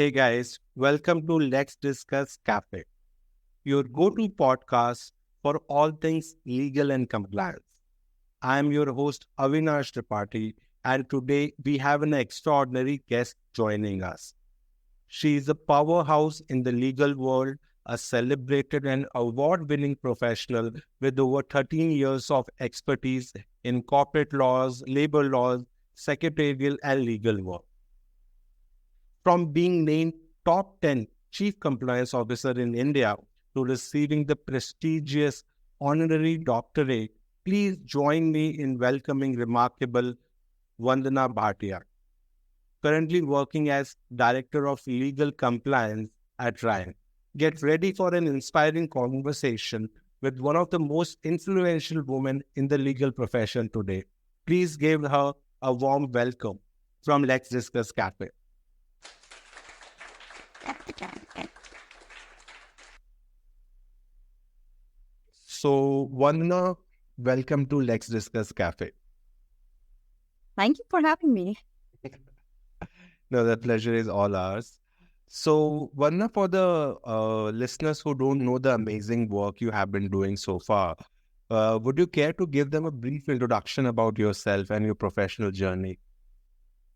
Hey guys, welcome to LexDiscuss Cafe, your go-to podcast for all things legal and compliance. I am your host Avinash Tripathi, and today we have an extraordinary guest joining us. She is a powerhouse in the legal world, a celebrated and award-winning professional with over 13 years of expertise in corporate laws, labor laws, secretarial, and legal work. From being named top 10 Chief Compliance Officer in India to receiving the prestigious honorary doctorate, please join me in welcoming remarkable Vandana Bhatia, currently working as Director of Legal Compliance at Ryan. Get ready for an inspiring conversation with one of the most influential women in the legal profession today. Please give her a warm welcome from Let's Discuss Cafe. So, Vandana, welcome to Let's Discuss Cafe. Thank you for having me. No, the pleasure is all ours. So, Vandana, for the listeners who don't know the amazing work you have been doing so far, would you care to give them a brief introduction about yourself and your professional journey?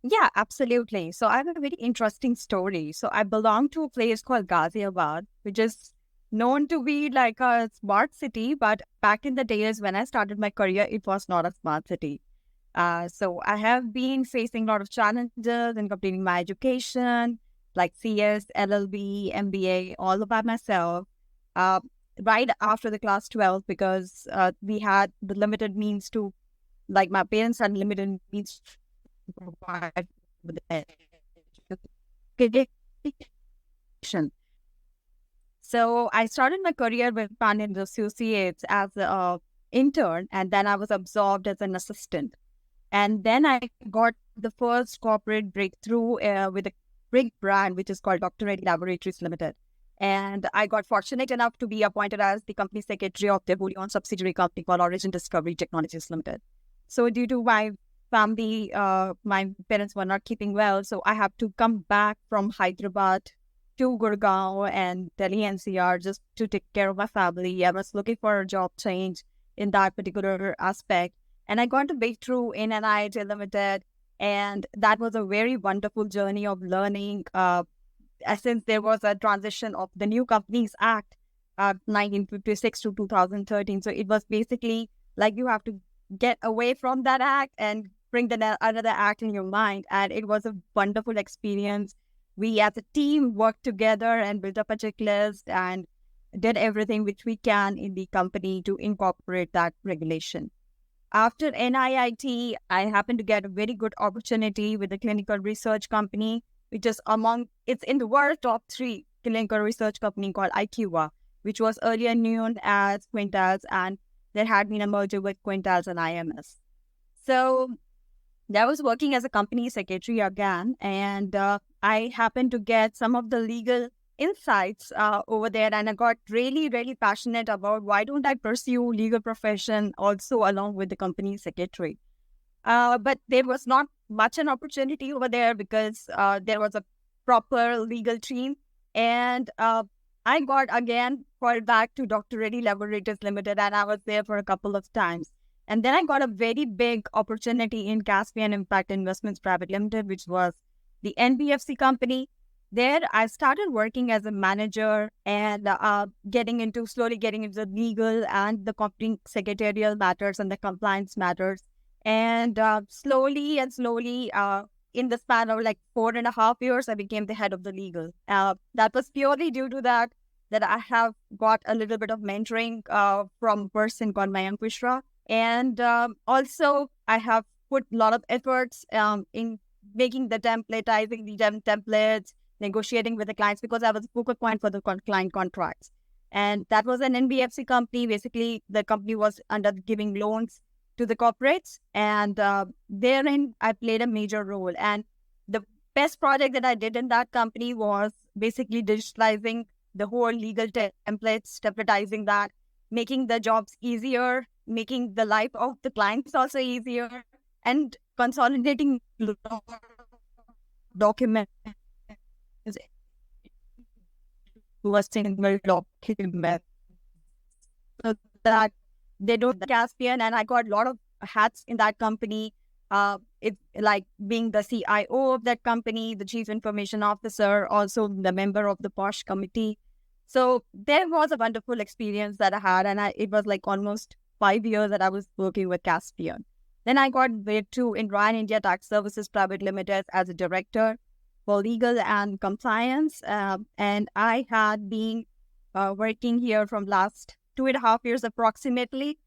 Yeah, absolutely. So I have a very interesting story. So I belong to a place called Ghaziabad, which is known to be like a smart city, but back in the days when I started my career, it was not a smart city. So I have been facing a lot of challenges in completing my education, like CS, LLB, MBA, all by myself. Uh, right after the class 12, because we had the limited means to, like my parents had limited means to provide with education. So I started my career with Pandit Associates as an intern, and then I was absorbed as an assistant. And then I got the first corporate breakthrough with a big brand, which is called Dr. Reddy Laboratories Limited. And I got fortunate enough to be appointed as the company secretary of their wholly owned subsidiary company called Origin Discovery Technologies Limited. So due to my family, my parents were not keeping well, so I have to come back from Hyderabad to Gurgaon and Delhi NCR just to take care of my family. I was looking for a job change in that particular aspect. And I got a breakthrough in NIH Limited. And that was a very wonderful journey of learning. Since there was a transition of the New Companies Act, 1956 to 2013. So it was basically like you have to get away from that act and bring another act in your mind. And it was a wonderful experience. We as a team worked together and built up a checklist and did everything which we can in the company to incorporate that regulation. After NIIT, I happened to get a very good opportunity with a clinical research company, which is it's in the world top 3 clinical research company called IQVIA, which was earlier known as Quintiles, and there had been a merger with Quintiles and IMS. So I was working as a company secretary again, and I happened to get some of the legal insights over there, and I got really, really passionate about why don't I pursue legal profession also along with the company secretary. But there was not much an opportunity over there because there was a proper legal team, and I got again called back to Dr. Reddy Laboratories Limited, and I was there for a couple of times. And then I got a very big opportunity in Caspian Impact Investments Private Limited, which was the NBFC company. There, I started working as a manager and slowly getting into the legal and the company secretarial matters and the compliance matters. And slowly, in the span of like 4.5 years, I became the head of the legal. That was purely due to that I have got a little bit of mentoring from a person called Mayank Mishra. And also, I have put a lot of efforts in making the templatizing the templates, negotiating with the clients, because I was a focal point for the client contracts. And that was an NBFC company. Basically, the company was under giving loans to the corporates. And therein, I played a major role. And the best project that I did in that company was basically digitalizing the whole legal templates, templatizing that, making the jobs easier, making the life of the clients also easier, and consolidating documents to a single document so that they don't Caspian. And I got a lot of hats in that company. It's like being the CIO of that company, the chief information officer, also the member of the POSH committee. So there was a wonderful experience that I had, and it was like almost 5 years that I was working with Caspian. Then I got made to in Ryan India Tax Services Private Limited as a director for legal and compliance, and I had been working here from last 2.5 years approximately.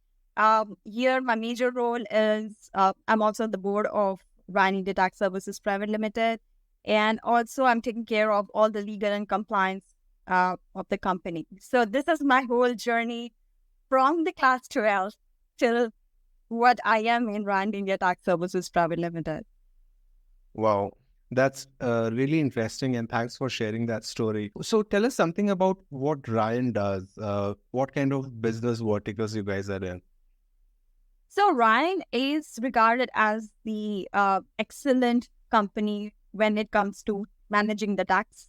Here, my major role is I'm also on the board of Ryan India Tax Services Private Limited, and also I'm taking care of all the legal and compliance of the company. So this is my whole journey from the class 12 till what I am in Ryan India Tax Services Private Limited. Wow, that's really interesting, and thanks for sharing that story. So tell us something about what Ryan does. What kind of business verticals you guys are in? So Ryan is regarded as the excellent company when it comes to managing the tax.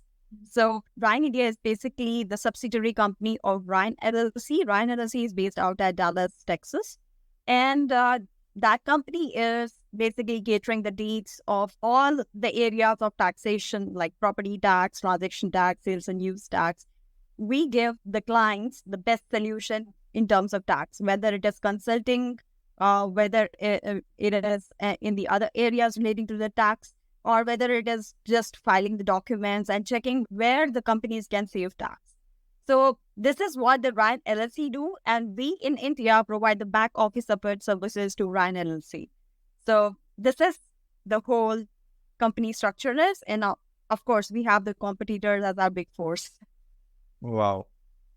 So Ryan India is basically the subsidiary company of Ryan LLC. Ryan LLC is based out at Dallas, Texas. And that company is basically catering the needs of all the areas of taxation, like property tax, transaction tax, sales and use tax. We give the clients the best solution in terms of tax, whether it is consulting, whether it is in the other areas relating to the tax, or whether it is just filing the documents and checking where the companies can save tax. So this is what the Ryan LLC do, and we in India provide the back office support services to Ryan LLC. So this is the whole company structure is, and of course we have the competitors as our big force. Wow.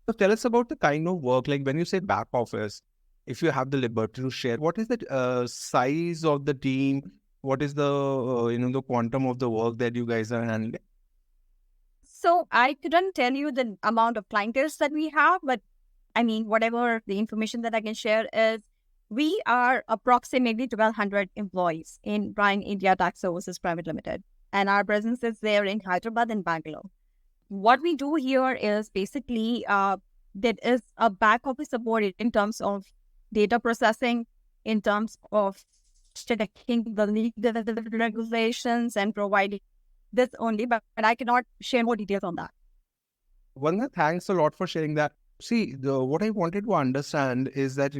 So tell us about the kind of work, like when you say back office, if you have the liberty to share, what is the size of the team? What is the the quantum of the work that you guys are handling? So I couldn't tell you the amount of clientele that we have, but I mean, whatever the information that I can share is we are approximately 1,200 employees in Ryan India Tax Services Private Limited, and our presence is there in Hyderabad and Bangalore. What we do here is basically there is a back office support in terms of data processing, in terms of checking the legal regulations and providing this only, but I cannot share more details on that. Vandana, thanks a lot for sharing that. See, what I wanted to understand is that,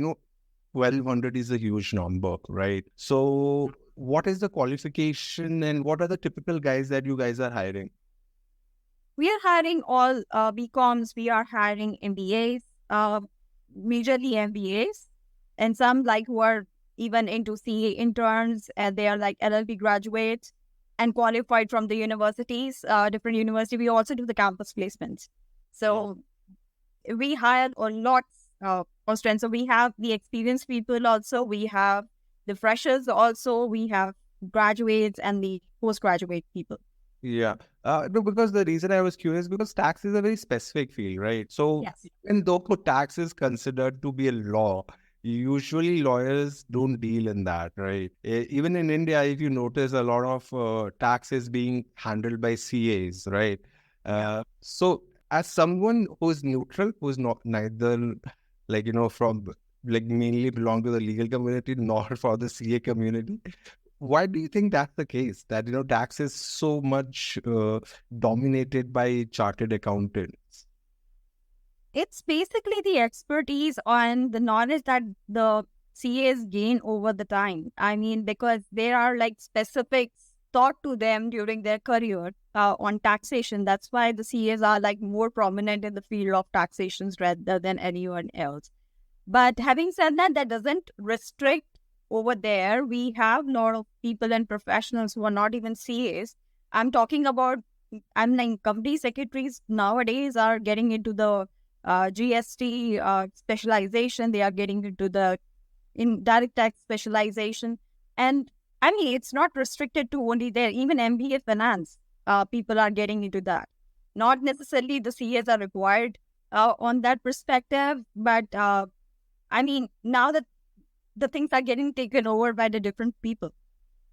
1,200 is a huge number, right? So what is the qualification and what are the typical guys that you guys are hiring? We are hiring all BComs, we are hiring MBAs, majorly MBAs, and some like who are even into CA interns, and they are like LLB graduates and qualified from the universities, different universities. We also do the campus placements. So we hire a lot of strength. So we have the experienced people also, we have the freshers also, we have graduates and the postgraduate people. Yeah. No, because the reason I was curious, because tax is a very specific field, right? So Yes. even though tax is considered to be a law, usually lawyers don't deal in that, right? Even in India, if you notice, a lot of tax is being handled by CAs, right? So as someone who is neutral, who is not neither from like mainly belong to the legal community nor for the CA community, why do you think that's the case? That tax is so much dominated by chartered accountants. It's basically the expertise on the knowledge that the CAs gain over the time. I mean, because there are like specifics taught to them during their career on taxation. That's why the CAs are like more prominent in the field of taxations rather than anyone else. But having said that, that doesn't restrict over there. We have a lot of people and professionals who are not even CAs. I'm talking about, I'm like company secretaries nowadays are getting into the GST specialization. They are getting into the indirect tax specialization. And I mean, it's not restricted to only there. Even MBA finance, people are getting into that. Not necessarily the CAs are required on that perspective, but I mean, now that the things are getting taken over by the different people.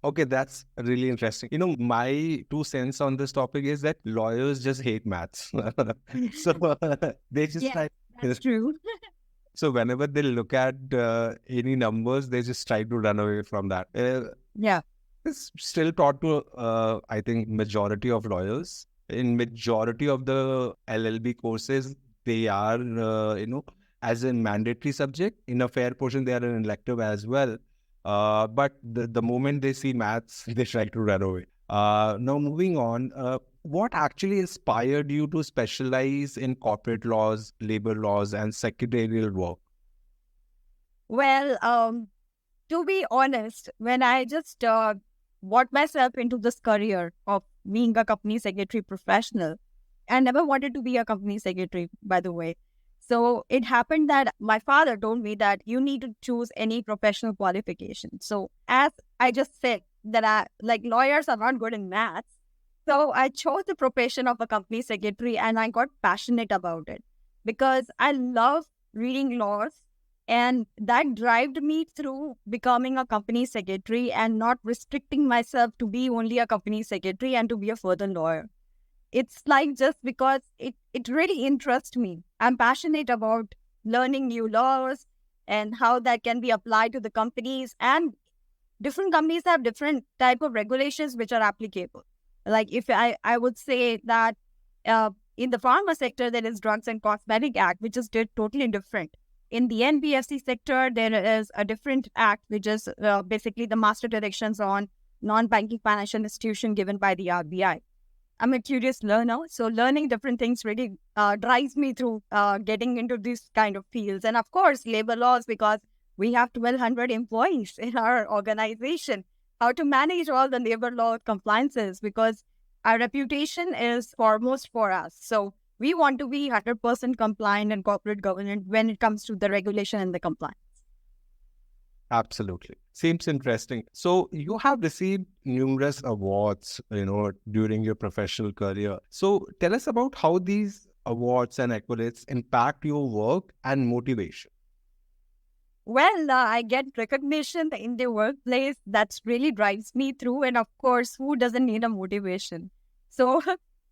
Okay, that's really interesting. You know, my 2 cents on this topic is that lawyers just hate maths. So they just Yes, try. that's true. So whenever they look at any numbers, they just try to run away from that. Yeah. It's still taught to, I think, majority of lawyers. In majority of the LLB courses, they are, as a mandatory subject. In a fair portion, they are an elective as well. But the moment they see maths, they try to run away. Now, moving on, what actually inspired you to specialize in corporate laws, labor laws, and secretarial work? Well, to be honest, when I just brought myself into this career of being a company secretary professional, I never wanted to be a company secretary, by the way. So it happened that my father told me that you need to choose any professional qualification. So as I just said that I like lawyers are not good in maths. So I chose the profession of a company secretary and I got passionate about it because I love reading laws and that drove me through becoming a company secretary and not restricting myself to be only a company secretary and to be a further lawyer. It's like just because it really interests me. I'm passionate about learning new laws and how that can be applied to the companies. And different companies have different type of regulations which are applicable. Like if I would say that in the pharma sector, there is Drugs and Cosmetic Act, which is totally different. In the NBFC sector, there is a different act, which is basically the master directions on non-banking financial institution given by the RBI. I'm a curious learner, so learning different things really drives me through getting into these kind of fields. And of course, labor laws, because we have 1,200 employees in our organization. How to manage all the labor law compliances, because our reputation is foremost for us. So we want to be 100% compliant and corporate governance when it comes to the regulation and the compliance. Absolutely. Seems interesting. So you have received numerous awards, during your professional career. So tell us about how these awards and accolades impact your work and motivation. Well, I get recognition in the workplace that really drives me through. And of course, who doesn't need a motivation? So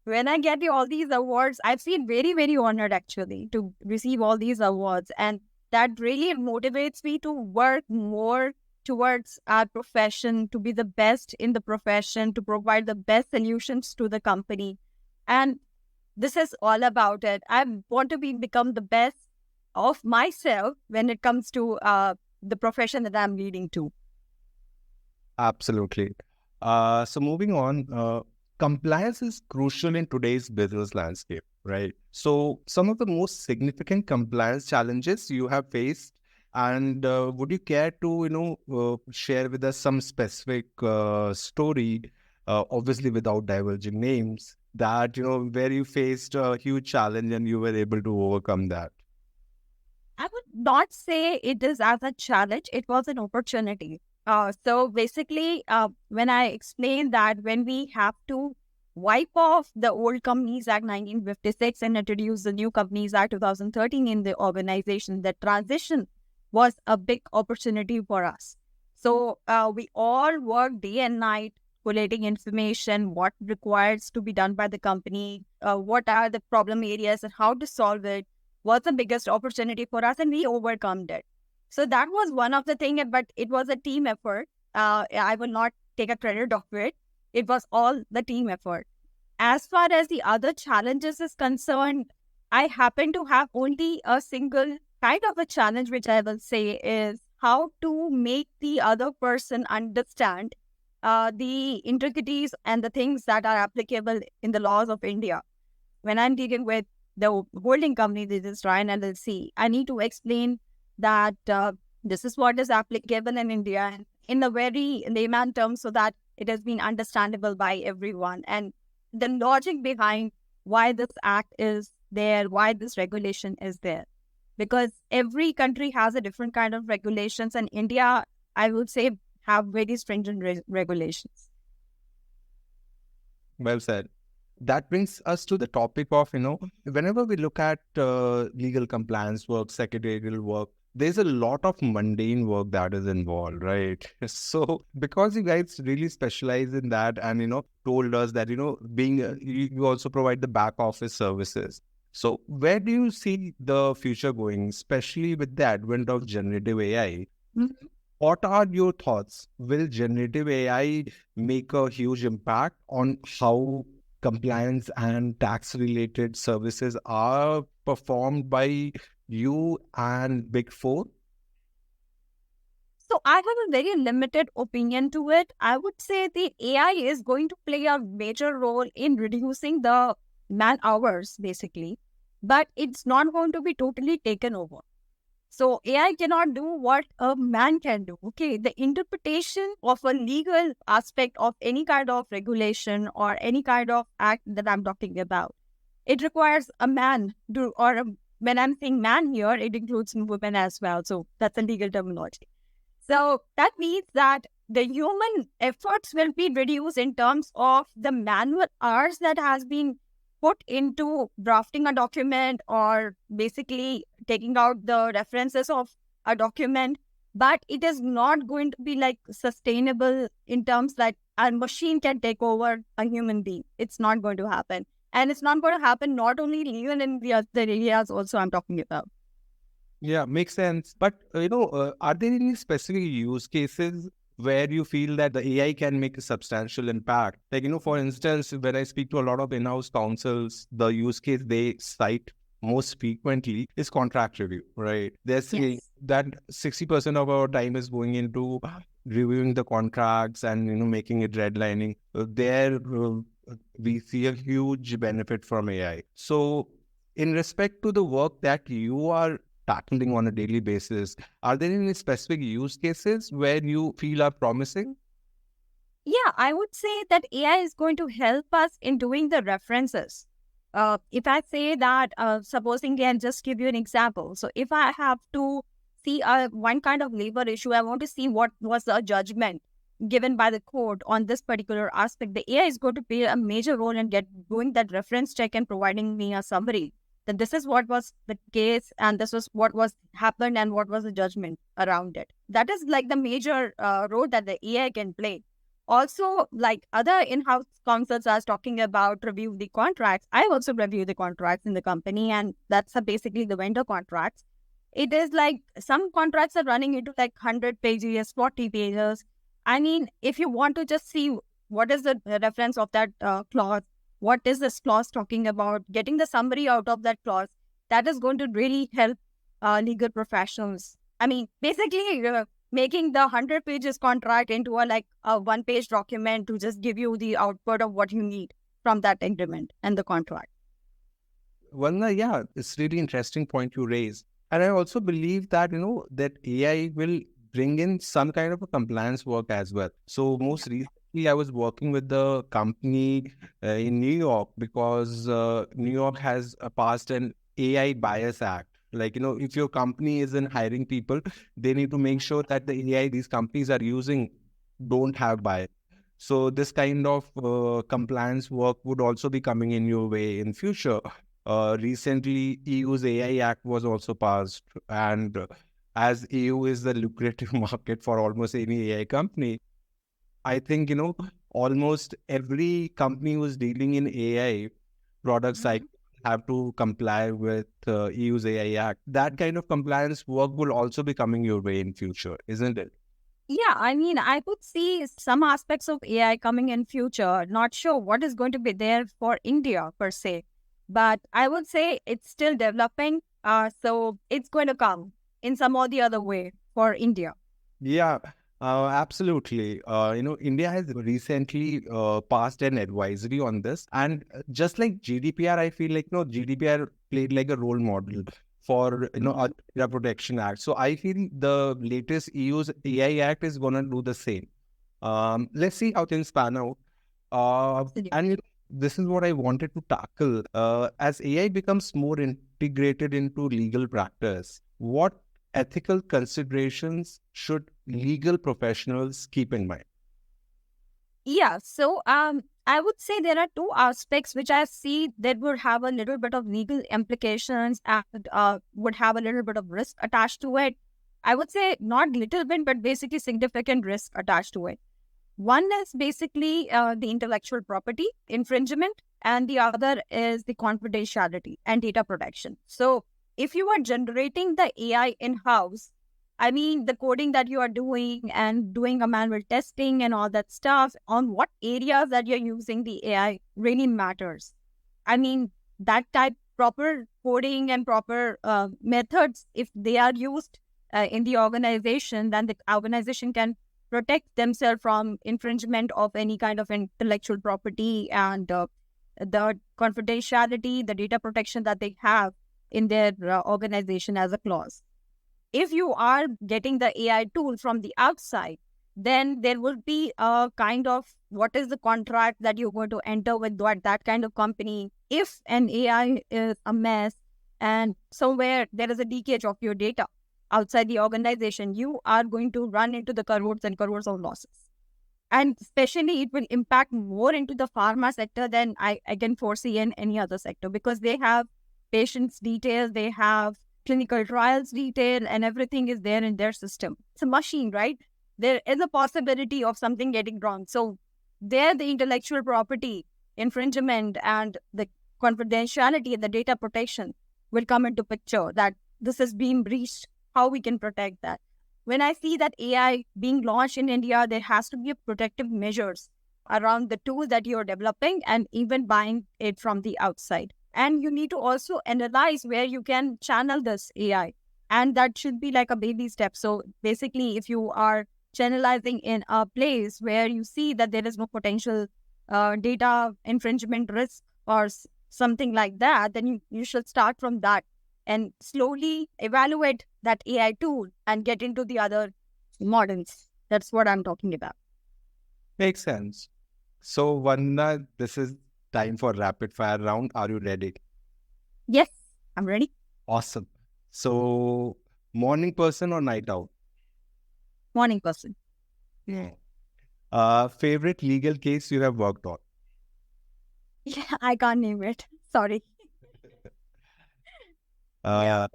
when I get all these awards, I feel very, very honored actually to receive all these awards. And that really motivates me to work more towards our profession, to be the best in the profession, to provide the best solutions to the company. And this is all about it. I want to become the best of myself when it comes to the profession that I'm leading to. Absolutely. So moving on, compliance is crucial in today's business landscape, right? So some of the most significant compliance challenges you have faced, and would you care to, share with us some specific story, obviously without divulging names, that, where you faced a huge challenge and you were able to overcome that? I would not say it is as a challenge, it was an opportunity. So basically, when I explained that when we have to wipe off the old Companies Act 1956 and introduce the new Companies Act 2013 in the organization, the transition was a big opportunity for us. So we all work day and night collating information, what requires to be done by the company, what are the problem areas and how to solve it was the biggest opportunity for us and we overcome it. So that was one of the things, but it was a team effort. I will not take a credit of it. It was all the team effort. As far as the other challenges is concerned, I happen to have only a single kind of a challenge, which I will say is how to make the other person understand the intricacies and the things that are applicable in the laws of India. When I'm dealing with the holding company, this is Ryan LLC, I need to explain that this is what is applicable in India in a very layman term so that it has been understandable by everyone. And the logic behind why this act is there, why this regulation is there. Because every country has a different kind of regulations and India, I would say, have very stringent regulations. Well said. That brings us to the topic of, whenever we look at legal compliance work, secretarial work, there's a lot of mundane work that is involved, right? So because you guys really specialize in that and, told us that, being, you also provide the back office services. So where do you see the future going, especially with the advent of generative AI? Mhm. What are your thoughts? Will generative AI make a huge impact on how compliance and tax related services are performed by you and Big Four? So I have a very limited opinion to it. I would say the AI is going to play a major role in reducing the man hours, basically, but it's not going to be totally taken over. So AI cannot do what a man can do. Okay, the interpretation of a legal aspect of any kind of regulation or any kind of act that I'm talking about, it requires a man to, when I'm saying man here, it includes women as well. So that's a legal terminology. So that means that the human efforts will be reduced in terms of the manual hours that has been put into drafting a document or basically taking out the references of a document. But it is not going to be like sustainable in terms that a machine can take over a human being. It's not going to happen. And it's not going to happen not only even in the other areas also I'm talking about. Yeah, makes sense. But are there any specific use cases where you feel that the AI can make a substantial impact? Like, for instance, when I speak to a lot of in-house counsels, the use case they cite most frequently is contract review, right? They're saying Yes. that 60% of our time is going into reviewing the contracts and, making it redlining. There, we see a huge benefit from AI. So, in respect to the work that you are tackling on a daily basis, are there any specific use cases where you feel are promising? Yeah, I would say that AI is going to help us in doing the references. If I say that, supposing I'll just give you an example. So if I have to see one kind of labor issue, I want to see what was the judgment given by the court on this particular aspect. The AI is going to play a major role in doing that reference check and providing me a summary that this is what was the case and this was what was happened and what was the judgment around it. That is like the major role that the AI can play. Also, like other in-house counsels are talking about review the contracts. I also review the contracts in the company, and that's basically the vendor contracts. It is like some contracts are running into like 100 pages, 40 pages. I mean, if you want to just see what is the reference of that clause, what is this clause talking about, getting the summary out of that clause, that is going to really help legal professionals. I mean, basically, making the 100 pages contract into a 1 page document to just give you the output of what you need from that agreement and the contract. Well, yeah, it's really interesting point you raise. And I also believe that, that AI will bring in some kind of a compliance work as well. So most recently, I was working with the company in New York because New York has passed an AI bias act. Like, if your company isn't hiring people, they need to make sure that the AI these companies are using don't have bias. So this kind of compliance work would also be coming in your way in future. Recently, EU's AI Act was also passed, and as EU is the lucrative market for almost any AI company, I think almost every company who's dealing in AI products like have to comply with EU's AI Act. That kind of compliance work will also be coming your way in future, isn't it? Yeah, I mean, I could see some aspects of AI coming in future. Not sure what is going to be there for India per se, but I would say it's still developing. So it's going to come in some or the other way for India. Yeah, absolutely. India has recently passed an advisory on this, and just like GDPR, I feel like GDPR played like a role model for our data protection act. So I feel the latest EU's AI Act is gonna do the same. Let's see how things pan out. And this is what I wanted to tackle. As AI becomes more integrated into legal practice, what ethical considerations should legal professionals keep in mind? Yeah, so I would say there are two aspects which I see that would have a little bit of legal implications and would have a little bit of risk attached to it. I would say not little bit, but basically significant risk attached to it. One is basically the intellectual property infringement, and the other is the confidentiality and data protection. So, if you are generating the AI in house, I mean, the coding that you are doing and doing a manual testing and all that stuff, on what areas that you're using the AI really matters. I mean, that type proper coding and proper methods, if they are used in the organization, then the organization can protect themselves from infringement of any kind of intellectual property and the confidentiality, the data protection that they have in their organization as a clause. If you are getting the AI tool from the outside, then there will be a kind of what is the contract that you're going to enter with that kind of company. If an AI is a mess and somewhere there is a leakage of your data outside the organization, you are going to run into the crores and crores of losses. And especially it will impact more into the pharma sector than I can foresee in any other sector, because they have patients' details, they have clinical trials detail, and everything is there in their system. It's a machine, right? There is a possibility of something getting wrong. So there the intellectual property infringement and the confidentiality and the data protection will come into picture, that this is being breached, how we can protect that. When I see that AI being launched in India, there has to be protective measures around the tool that you're developing and even buying it from the outside. And you need to also analyze where you can channel this AI. And that should be like a baby step. So basically, if you are channelizing in a place where you see that there is no potential data infringement risk or something like that, then you should start from that and slowly evaluate that AI tool and get into the other models. That's what I'm talking about. Makes sense. So, Vandana, this is time for rapid fire round. Are you ready? Yes, I'm ready. Awesome. So, morning person or night owl? Morning person. Yeah. Favorite legal case you have worked on? Yeah, I can't name it. Sorry. Uh,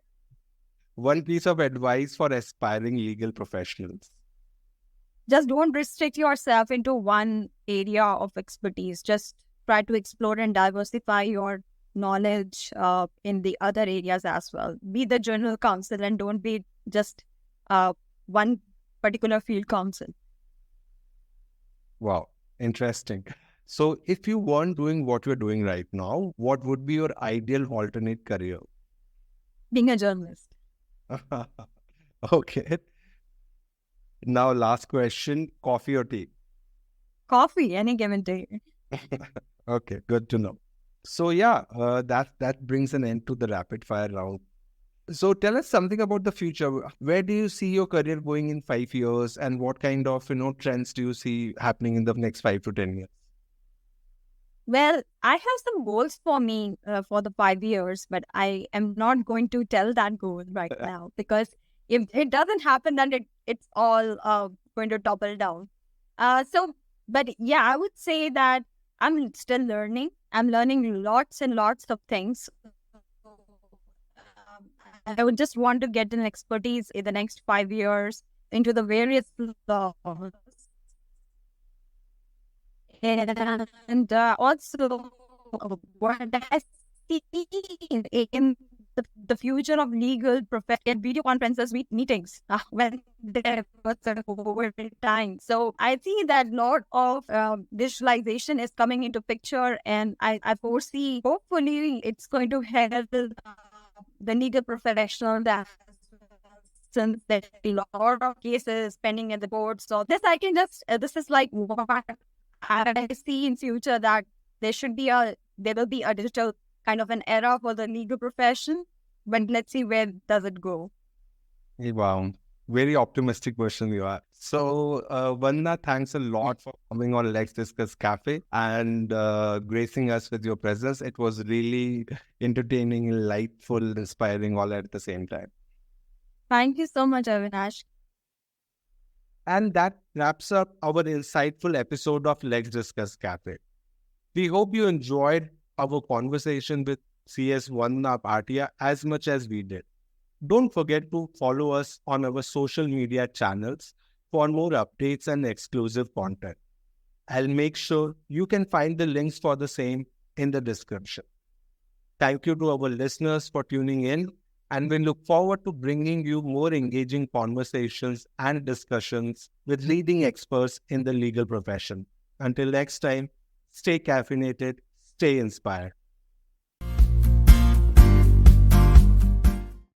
One piece of advice for aspiring legal professionals. Just don't restrict yourself into one area of expertise. Just try to explore and diversify your knowledge in the other areas as well. Be the general counsel and don't be just one particular field counsel. Wow, interesting. So, if you weren't doing what you're doing right now, what would be your ideal alternate career? Being a journalist. Okay. Now, last question, coffee or tea? Coffee, any given day. Okay, good to know. So, yeah, that brings an end to the rapid fire round. So, tell us something about the future. Where do you see your career going in 5 years, and what kind of trends do you see happening in the next 5 to 10 years? Well, I have some goals for me for the 5 years, but I am not going to tell that goal right now, because if it doesn't happen, then it's all going to topple down. But yeah, I would say that I'm still learning. I'm learning lots and lots of things. I would just want to get an expertise in the next 5 years into the various laws. And also, what I see in the future of legal profession, video conferences, meetings, when there was a COVID time. So I see that lot of visualization is coming into picture, and I foresee, hopefully, it's going to help the legal professional that since there are a lot of cases pending in the court. So this I can just, this is like what I see in future, that there will be a digital kind of an era for the legal profession, but let's see where does it go. Wow, very optimistic person you are. So, Vandana, thanks a lot for coming on Let's Discuss Cafe and gracing us with your presence. It was really entertaining, delightful, inspiring, all at the same time. Thank you so much, Avinash. And that wraps up our insightful episode of Let's Discuss Cafe. We hope you enjoyed our conversation with CS Vandana Bhatia as much as we did. Don't forget to follow us on our social media channels for more updates and exclusive content. I'll make sure you can find the links for the same in the description. Thank you to our listeners for tuning in, and we look forward to bringing you more engaging conversations and discussions with leading experts in the legal profession. Until next time, stay caffeinated, stay inspired.